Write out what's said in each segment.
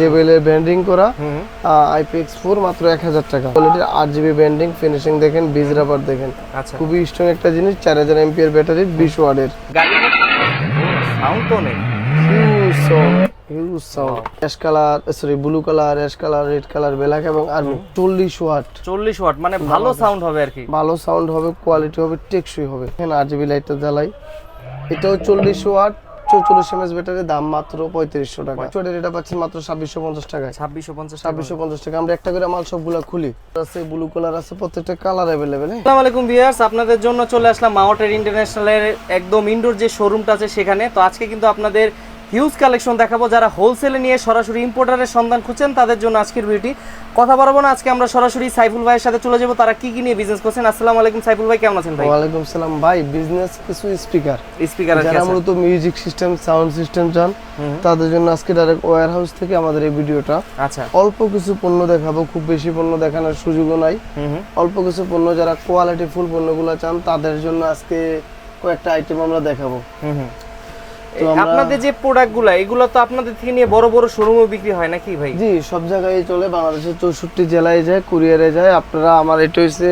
জেবিএলের branding করা IPX4 মাত্র 1000 টাকা। কোয়ালিটির 8GB ব্র্যান্ডিং, ফিনিশিং দেখেন, বিজ রাবার দেখেন, আচ্ছা খুবই স্ট্রং একটা জিনিস। 4000 এমপিআর ব্যাটারি, 20 ওয়াটের। গাড়ির সাউন্ড তো নেই, huge sound. Ash colour, sorry blue colour, ash colour, red colour, black এবং আর্মি। 40 ওয়াট, 40 ওয়াট, মানে ভালো সাউন্ড হবে আর কি। ভালো সাউন্ড হবে, কোয়ালিটি হবে, টেকসই হবে। এখানে 8GB লাইটটা জ্বালাই, এটাও 40 ওয়াট, 44 mAh ব্যাটারি, দাম মাত্র 3500 টাকা। ছোটের এটা পাচ্ছেন মাত্র 2650 টাকায়। 2650 টাকা। আমরা একটা করে মাল সবগুলা খুলি। আছে ব্লু কালার আছে, প্রত্যেকটা কালার अवेलेबल। আসসালামু আলাইকুম ভিউয়ার্স, আপনাদের জন্য চলে আসলাম মাওয়াটের ইন্টারন্যাশনালের একদম ইনডোর যে শোরুমটা আছে সেখানে। তো আজকে কিন্তু আপনাদের হিউজ কালেকশন দেখাবো। যারা হোলসেলে নিয়ে সরাসরি ইম্পোর্টারের সন্ধান খুঁজছেন তাদের জন্য আজকের ভিডিওটি। কথা বলবো না, আজকে আমরা সরাসরি সাইফুল ভাইয়ের সাথে চলে যাবো, তারা কি কি নিয়ে বিজনেস করছেন। আসসালামু আলাইকুম সাইফুল ভাই, কেমন আছেন ভাই? ওয়ালাইকুম সালাম ভাই। বিজনেস কিছু স্পিকার আছে যারা মূলত মিউজিক সিস্টেম, সাউন্ড সিস্টেম চান তাদের জন্য আজকে ডাইরেক্ট ওয়্যার হাউস থেকে আমাদের এই ভিডিওটা। আচ্ছা, অল্প কিছু পণ্য দেখাবো, খুব বেশি পণ্য দেখানোর সুযোগও নাই। অল্প কিছু পণ্য, যারা কোয়ালিটি ফুল পণ্যগুলো চান তাদের জন্য আজকে কয়েকটা আইটেম আমরা দেখাবো। আপনাদের যে প্রোডাক্টগুলো, এগুলো তো আপনাদের থেকে নিয়ে বড় বড় শোরুমে বিক্রি হয় নাকি ভাই? জি, সব জায়গায় চলে, বাংলাদেশের 64 জেলায় যায়, কুরিয়ারে যায়। আপনারা, আমার এটা হচ্ছে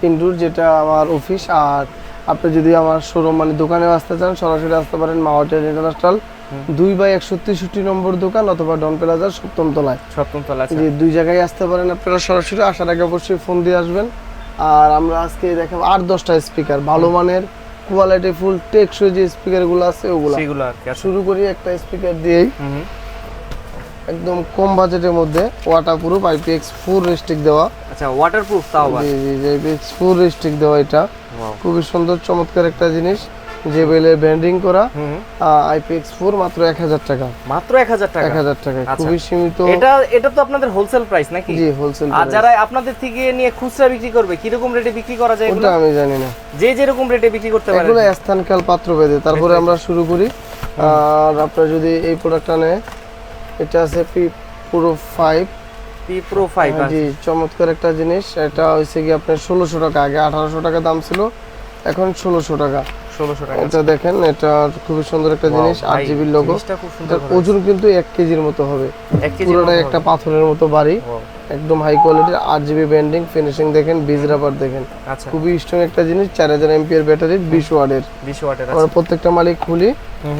ইনডোর, যেটা আমার অফিস। আর আপনি যদি আমার শোরুম মানে দোকানে আসতে চান, সরাসরি আসতে পারেন মাওয়াটের ইন্টারন্যাশনাল 2/163 নম্বর দোকান, অথবা ডন প্লাজার 7ম তলায়। জি, দুই জায়গায় আসতে পারেন আপনারা সরাসরি। আসার আগে অবশ্যই ফোন দিয়ে আসবেন। আর আমরা আজকে দেখাবো 8-10টা স্পিকার, ভালো মানের কোয়ালিটি ফুল টেকসই যে স্পিকার গুলো আছে ওগুলা। শুরু করি একটা স্পিকার দিয়েই, একদম কম বাজেটের মধ্যে, ওয়াটারপ্রুফ, IPX4 রেস্ট্রিক দেওয়া। আচ্ছা, ওয়াটারপ্রুফ তাও আবার? জি জি, IPX4 রেস্ট্রিক দেওয়া। এটা খুবই সুন্দর চমৎকার একটা জিনিস, জেবিএলের ব্র্যান্ডিং করা IPX4 মাত্র 1000 টাকা। মাত্র 1000 টাকা? 1000 টাকা, খুবই সীমিত। এটা তো আপনাদের হোলসেল প্রাইস নাকি? জি, হোলসেল। আর যারা আপনাদের থেকে নিয়ে খুচরা বিক্রি করবে, কি রকম রেটে বিক্রি করা যায় ওটা আমি জানি না, যে যেরকম রেটে বিক্রি করতে পারে। এগুলো স্থানকাল পাত্র ভেদে। তারপরে আমরা শুরু করি। আর আপনারা যদি এই প্রোডাক্টটা নেয়, এটা আছে P Pro 5। জি, চমৎকার একটা জিনিস। এটা হইছে কি আপনার 1600 টাকা, আগে 1800 টাকা দাম ছিল, এখন 1600 টাকা। এটা দেখেন, এটা খুবই সুন্দর একটা জিনিস, 8GB লোগো। ওজন কিন্তু 1 কেজির মতো হবে, পুরোটা একটা পাথরের মতো বাড়ি, একদম হাই কোয়ালিটির। 8GB ব্র্যান্ডিং, ফিনিশিং দেখেন, বিজ রাবার দেখেন, খুবই স্ট্রং একটা জিনিস। 4000 এমপিআর ব্যাটারি, 20 ওয়াটের। আমরা প্রত্যেকটা মালিক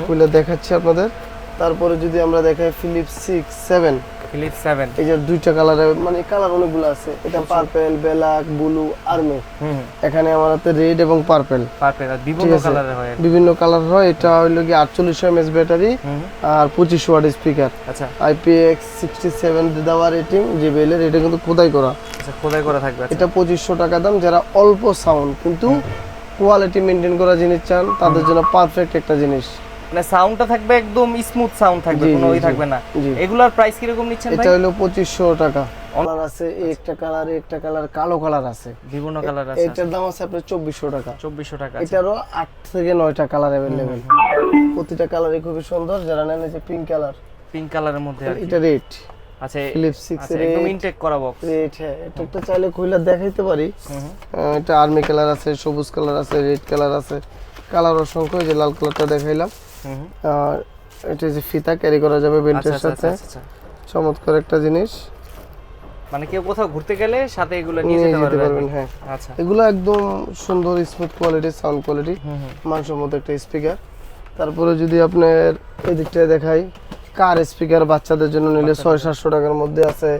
খুলে দেখাচ্ছি আপনাদের। তারপরে যদি আমরা দেখাই ফিলিপস 7, এই যে দুইটা কালারের, মানে কালার অনেকগুলো আছে। এটা পার্পল, ব্ল্যাক, ব্লু, আর্মি। এখানে আমার হাতে রেড এবং পার্পল, বিভিন্ন কালার হয়। এটা হইলো কি 4800 mAh ব্যাটারি আর 25 ওয়াট স্পিকার। আচ্ছা, IPX67 দেওয়া রেটিং, জেবিএল এর। এটা কিন্তু খোদাই করা। আচ্ছা, খোদাই করা থাকবে। এটা 2500 টাকা দাম। যারা অল্প সাউন্ড কিন্তু কোয়ালিটি মেইনটেইন করা জিনিস চান তাদের জন্য পারফেক্ট একটা জিনিস। মানে সাউন্ডটা থাকবে একদম স্মুথ সাউন্ড থাকবে, কোনো ওই থাকবে না। এগুলোর প্রাইস কি রকম নিচ্ছেন ভাই? এটা হলো 2500 টাকা। কালার আছে, একটা কালার কালো কালার আছে, বিভিন্ন কালার আছে। এটার দাম আছে আপনার 2400 টাকা। 2400 টাকা। এটারও 8 থেকে 9টা কালার अवेलेबल। প্রতিটা কালারই খুবই সুন্দর। যারা নেন, যে পিঙ্ক কালারের মধ্যে, এটা রেড। আচ্ছা, ফিলিপস 6 এর একদম ইনটেক করা বক্স রেড। হ্যাঁ, এটা একটা চাইলে খুলে দেখাইতে পারি। এটা আর্মি কালার আছে, সবুজ কালার আছে, রেড কালার আছে, কালার অসংখ্য। এই যে লাল কালারটা দেখাইলাম। আর এটা যে ফিতা ক্যারি করা যাবে বেল্টের সাথে, চমৎকার একটা জিনিস। মানে কেউ কোথাও ঘুরতে গেলে সাথে এগুলো নিয়ে যেতে পারবেন। হ্যাঁ, আচ্ছা, এগুলো একদম সুন্দর স্মুথ কোয়ালিটি, সাউন্ড কোয়ালিটি, মানসম্মত একটা স্পিকার। তারপরে যদি আপনার এই দিকটায় দেখাই, কার স্পিকার বাচ্চাদের জন্য নিলে 600-700 টাকার মধ্যে আছে,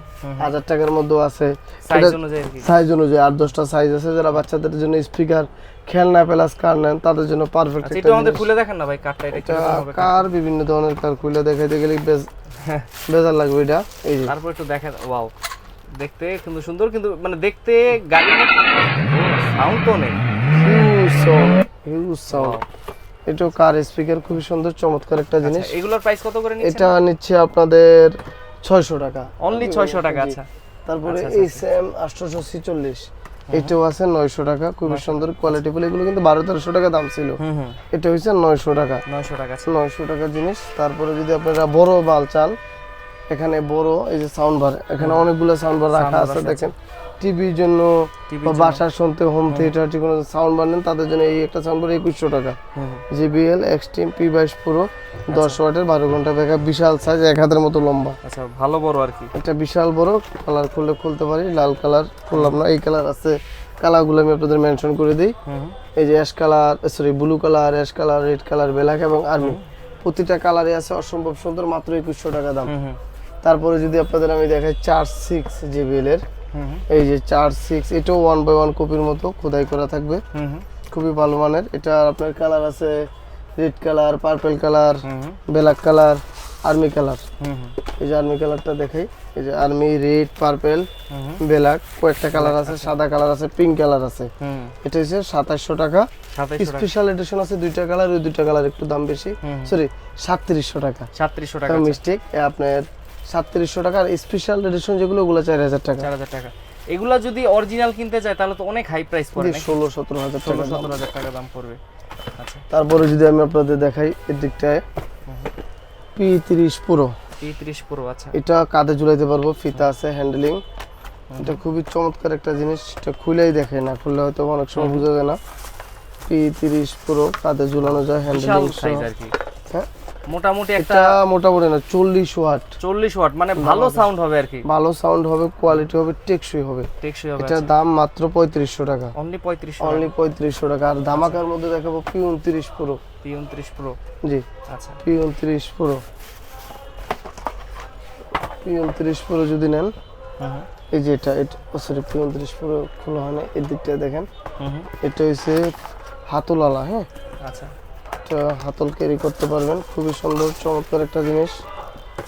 1000 টাকার মধ্যেও আছে, সাইজ অনুযায়ী 8-10টা সাইজ আছে। যারা বাচ্চাদের জন্য স্পিকার, খেলনা প্লাস কার নেন তাদের জন্য পারফেক্ট। এটা আমাদের খুলে দেখেন না ভাই, কারটা এটা কিরকম হবে? কার বিভিন্ন ধরনের কার খুলে দেখাইতে গেলে বেজার লাগবে। এটা এই যে, তারপর একটু দেখেন, ওয়াও, দেখতে কিন্তু সুন্দর, কিন্তু মানে দেখতে গাড়ির সাউন্ড তো নেই, হিউজ সাউন্ড। এটা কার স্পিকার, খুবই সুন্দর চমৎকার একটা জিনিস। এগুলোর প্রাইস কত করে নিচ্ছেন? এটা নিচ্ছে আপনাদের 600 টাকা, অনলি 600 টাকা। আচ্ছা, তারপরে এই সেম 846, এটাও আছে 900 টাকা, খুবই সুন্দর কোয়ালিটি ফুল। এগুলো কিন্তু 1200-1300 টাকা দাম ছিল, এটা হইছে 900 টাকা। 900 টাকা জিনিস। তারপরে যদি আপনারা বড় বাল চান, এখানে বড় এই যে সাউন্ড বার, এখানে অনেকগুলো সাউন্ড বার রাখা আছে, দেখেন টিভির জন্য টিভির বা জন্য। বাসার শুনতে হোম থিয়েটার যে কোনো সাউন্ড বানেন তাদের জন্য এই একটা সাউন্ড পড়ে 2100 টাকা। JBL এক্সট্রিম P22 Pro 10 ওয়াটের 12 ঘন্টা ব্যাকআপ, বিশাল সাইজ, এক হাতের মতো লম্বা। আচ্ছা, ভালো বড় আর কি। এটা বিশাল বড়, কালার খুললে খুলতে পারি। লাল কালার খুললাম না, এই কালার আছে, কালারগুলো আমি আপনাদের মেনশন করে দিই। এই যে ash colour, sorry blue colour, ash colour, red colour, black এবং আর্মি, প্রতিটা কালারে আছে, অসম্ভব সুন্দর, মাত্র 2100 টাকা দাম। তারপরে যদি আপনাদের আমি দেখাই 4.6 JBL এর, এই যে 4.6, এটাও 1/1 কপির মতো খোদাই করা থাকবে, খুবই ভালো মানের। এটা আপনার কালার আছে red colour, purple colour, black colour, army colour. এই যে আর্মি কালারটা দেখাই, এই যে আর্মি, রেড, পার্পল, ব্ল্যাক, কয়েকটা কালার আছে, সাদা কালার আছে, পিঙ্ক কালার আছে। এটা হচ্ছে 2700 টাকা। স্পেশাল এডিশন আছে দুইটা কালার, ওই দুইটা কালার একটু দাম বেশি, সরি 3700 টাকা। 3700 টাকা মিস্টেক, আপনার 3700 টাকা। আর স্পেশাল এডিশন যেগুলো, ওগুলো 4000 টাকা। 4000 টাকা। এগুলা যদি অরিজিনাল কিনতে যায় তাহলে তো অনেক হাই প্রাইস পড়ে, 16-17 হাজার টাকা, 17,000 টাকা দাম পড়বে। আচ্ছা, তারপরে যদি আমি আপনাদের দেখাই এর দিকটায় P30 Pro, P30 Pro। আচ্ছা, এটা কাঁধে ঝুলাইতে পারবো, ফিতা আছে, হ্যান্ডেলিং। এটা খুবই চমৎকার একটা জিনিস, এটা খুলেই দেখে না, খুললে হয়তো অনেক সময় বোঝা যায় না। P30 Pro কাঁধে ঝুলানো যায়, হ্যান্ডেলিং সাইজ আর কি। হ্যাঁ, মোটামুটি একটা এটা মোটামুটি না 40 ওয়াট, 40 ওয়াট, মানে ভালো সাউন্ড হবে আর কি, ভালো সাউন্ড হবে, কোয়ালিটি হবে, টেকসই হবে। টেকসই হবে। এটার দাম মাত্র 3500 টাকা, অনলি 3500। অনলি 3500 টাকা। আর ধামাকার মধ্যে দেখাবো P29 Pro। P29 Pro। জি, আচ্ছা, P29 Pro, P29 Pro যদি নেন, এই যে এটা সরি P29 Pro খোলা হয় না, এই দিকটা দেখেন, এটা হচ্ছে হাতলওয়ালা। হ্যাঁ, আচ্ছা, এটা হাতল ক্যারি করতে পারবেন, খুবই সুন্দর চমৎকার একটা জিনিস,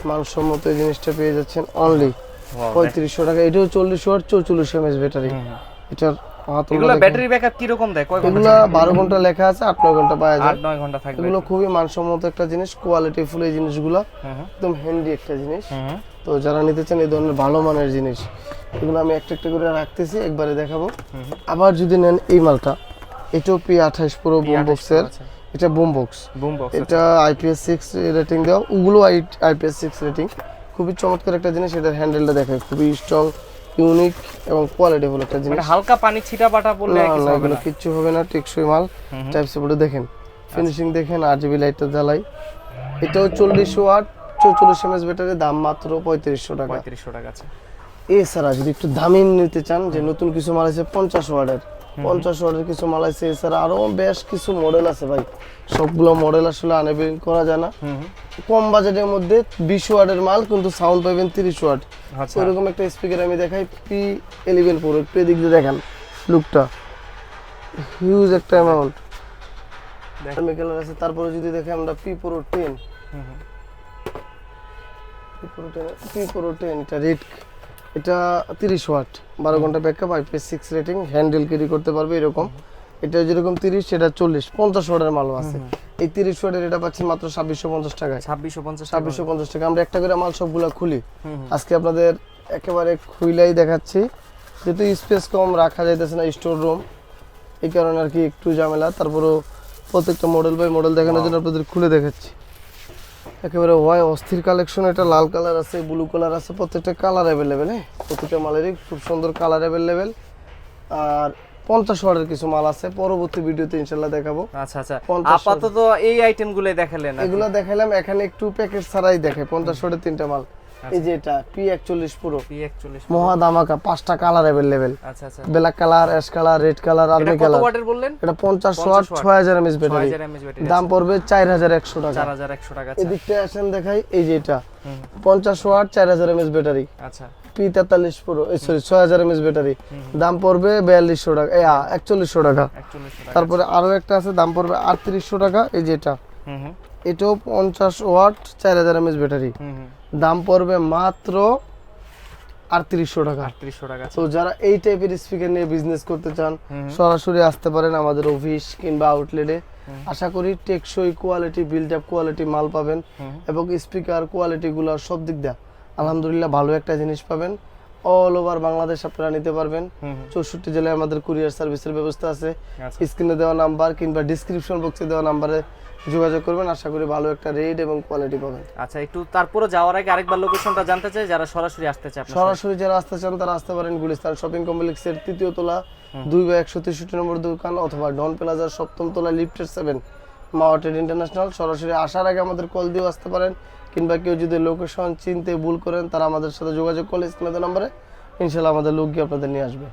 মানসম্মত এই জিনিসটা পেয়ে যাচ্ছেন অনলি 3500 টাকা। এটাও 40 ওয়াট 44 mAh ব্যাটারি। এটার হাতল, এগুলা ব্যাটারি ব্যাকআপ কি রকম দেয়? কয় ঘন্টা? এগুলা 12 ঘন্টা লেখা আছে, 8-9 ঘন্টা পাওয়া যায়। 8-9 ঘন্টা থাকবে। এগুলো খুবই মানসম্মত একটা জিনিস, কোয়ালিটি ফুল এই জিনিসগুলো, একদম হ্যান্ডি একটা জিনিস। তো যারা নিতে চান এই ধরনের ভালো মানের জিনিস, এগুলো আমি একটা একটা করে রাখতেছি, একবারে দেখাবো। আবার যদি নেন এই মালটা, এটাও P28 Pro বুম বক্সের, এটা বুম বক্স, এটা IPS6 রেটিং দেওয়া, ওগুলো IPS6 রেটিং, খুবই চমৎকার একটা জিনিস। এটার হ্যান্ডেলটা দেখেন, খুবই স্ট্রং, ইউনিক এবং কোয়ালিটিফুল একটা জিনিস। মানে হালকা পানি ছিটা পাটা পড়লে কিছু হবে না, কিচ্ছু হবে না, টেকসই মাল। টাইপ সাপোর্টে দেখেন, ফিনিশিং দেখেন, RGB লাইটটা জ্বালাই। এটাও 40 ওয়াট 44 mAh ব্যাটারি, দাম মাত্র 3500 টাকা। 3500 টাকা আছে। এছাড়া যদি একটু দামি নিতে চান, যে নতুন কিছু মাল আছে 50 ওয়াটের, 50 ওয়াটের কিছু মাল আছে। এছাড়া আরো বেশ কিছু মডেল আছে ভাই, সবগুলো মডেল আসলে আনএভেল করা যায় না। কম বাজেটের মধ্যে 20 ওয়াটের মাল, কিন্তু সাউন্ড পাবেন 30 ওয়াট। আচ্ছা, ওইরকম একটা স্পিকার আমি দেখাই, P11 Pro, একটু এদিক দিয়ে দেখেন লুকটা, হিউজ একটা অ্যামাউন্ট আর্মি কালার আছে। তারপরে যদি দেখি আমরা P Pro 10, P Pro 10, এটা রেড, এটা 30 ওয়াট, 12 ঘন্টা backup, IPS6 rating, handle carry করতে পারবে এরকম। এটা যেরকম 30, সেটা 40, 50 ওয়াটের মালও আছে। এই 30 ওয়াটের এটা পাচ্ছেন মাত্র 2650 টাকায়। 2650 টাকা। আমরা একটা করে মাল সবগুলা খুলি, আজকে আপনাদের একেবারে খুইলাই দেখাচ্ছি, যেহেতু স্পেস কম, রাখা যাইতেছে না স্টোর রুম, এই কারণে আর কি একটু ঝামেলা। তারপরও প্রত্যেকটা মডেল বাই মডেল দেখানোর জন্য আপনাদের খুলে দেখাচ্ছি। একেবারে অস্থির কালেকশন। এটা লাল কালার আছে, ব্লু কালার আছে, প্রত্যেকটা কালার অ্যাভেলেবেল। হ্যাঁ, প্রতিটা মালেরই খুব সুন্দর কালার অ্যাভেলেবেল। আর 50 ওয়াটের কিছু মাল আছে, পরবর্তী ভিডিওতে ইনশাআল্লাহ দেখাবো। আচ্ছা আচ্ছা, আপাতত এই আইটেমগুলো দেখালেন, এগুলো দেখালাম, এখানে একটু প্যাকেট ছাড়াই দেখে 50 ওয়াটের তিনটা মাল। এই যে এটা P41 Pro, মহা দামাকা, 5টা কালার अवेलेबल। আচ্ছা আচ্ছা, black colour, ash colour, red colour, army colour. কত ওয়াটের বললেন? এটা 50 ওয়াট 6000 mAh ব্যাটারি, দাম পড়বে 4100 টাকা। 4100 টাকা। এদিকটা আসেন দেখাই, এই যে এটা 50 ওয়াট 4000 mAh ব্যাটারি, আচ্ছা, P43 Pro, sorry 6000 mAh battery, দাম পড়বে 4200 টাকা, 4100 টাকা। তারপরে আরো একটা আছে, দাম পড়বে 3800 টাকা। এই যে এটা, এটাও 50 ওয়াট 4000 mAh ব্যাটারি, দাম পড়বে মাত্র 3800 টাকা। তো যারা এই টাইপের স্পিকার নিয়ে বিজনেস করতে চান, সরাসরি আসতে পারেন আমাদের অফিস কিংবা আউটলেটে। আশা করি টেকসই কোয়ালিটি, বিল্ড আপ কোয়ালিটি মাল পাবেন, এবং স্পিকার কোয়ালিটি গুলো সব দিক দিয়ে আলহামদুলিল্লাহ ভালো একটা জিনিস পাবেন। অল ওভার বাংলাদেশ আপনারা নিতে পারবেন। হুম। 64 জেলায় আমাদের কুরিয়ার সার্ভিসের ব্যবস্থা আছে। আচ্ছা। স্ক্রিনে দেওয়া নাম্বার কিংবা ডিসক্রিপশন বক্সে দেওয়া নাম্বারে যোগাযোগ করবেন, আশা করি ভালো একটা রেট এবং কোয়ালিটি পাবেন। আচ্ছা, একটু তারপরে যাওয়ার আগে আরেকবার লোকেশনটা জানতে চাই, যারা সরাসরি আসতে চায় আপনার সরাসরি যারা আসতে চান তারা আসতে পারেন গুলিস্তান শপিং কমপ্লেক্সের 3য় তলা 2/163 নম্বর দোকান, অথবা ডন প্লাজার 7ম তলা লিফটের 7 মাওয়া ট্রেড ইন্টারন্যাশনাল। সরাসরি আসার আগে আমাদের কল দিয়েও আসতে পারেন, কিংবা কেউ যদি লোকেশন চিনতে ভুল করেন তারা আমাদের সাথে যোগাযোগ করলে স্ক্রিনে দেওয়া নম্বরে ইনশাআল্লাহ আমাদের লোক গিয়ে আপনাদের নিয়ে আসবে।